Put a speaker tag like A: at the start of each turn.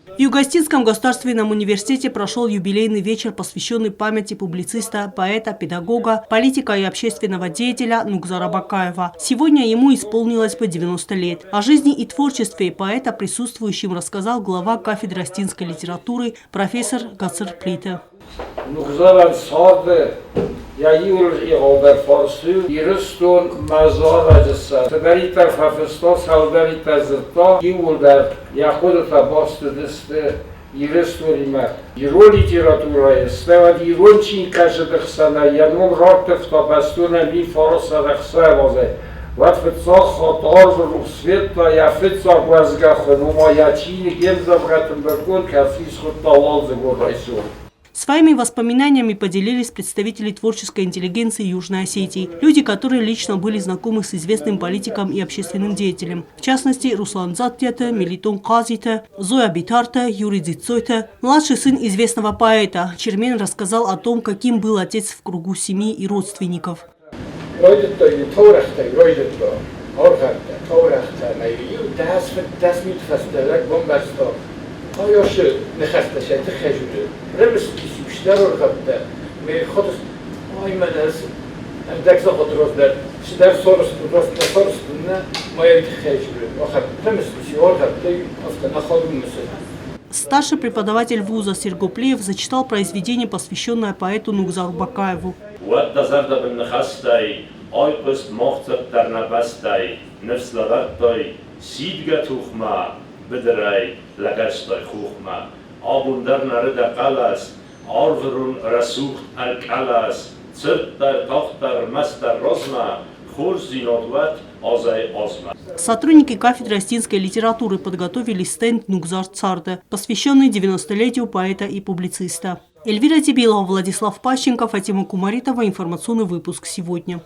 A: В Юго-Остинском государственном университете прошел юбилейный вечер, посвященный памяти публициста, поэта, педагога, политика и общественного деятеля Нугзара Бакаева. Сегодня ему исполнилось бы 90 лет. О жизни и творчестве поэта присутствующим рассказал глава кафедры остинской литературы профессор Гацыр Плите.
B: Я Юрий Форсу, Ирустон Мазорадиса, Тадаритар Фафестос, Халдаритазерто, Юлдар, Яходата Бостудесте, Ирустурима. Его литература, Стевад Ирончин Кашедахсана, Янум Рортов, Табастуна, Мифоросадахсавозе. Вот Фицох, Оторжу, Света, я Фицох Вазгаха, но моя Чини, Гемзавратенбергон, Кафис Хуталозы, Гурайсур.
A: Своими воспоминаниями поделились представители творческой интеллигенции Южной Осетии, люди, которые лично были знакомы с известным политиком и общественным деятелем. В частности, Руслан Заттета, Мелитон Казита, Зоя Битарта, Юрий Дзицойта. Младший сын известного поэта Чермен рассказал о том, каким был отец в кругу семьи и родственников.
C: آیاشه نخسته خجوله رمز کیسیوشتر رو خبده می خودش من از دکس خاطرات در شدر سالس بدرست نفرست نه مایه خجوله آخر رمز کیسیوار خبده افته نخواهیم مثل.
A: Старший преподаватель вуза Сергоплеев зачитал произведение, посвященное поэту Нугзару Бакаеву.
D: بدرای لگستای خوخما آبوندر نرد قلاس آرورون رسوخت الکلاس цирк در تاخت در مست در رزما خور زینادوت آزای آزما.
A: Сотрудники кафедры остинской литературы подготовили стенд Нугзар Царда, посвященный 90-летию поэта и публициста. Эльвира Тибилова, Владислав Пащенков, Фатима Кумаритова. Информационный выпуск сегодня.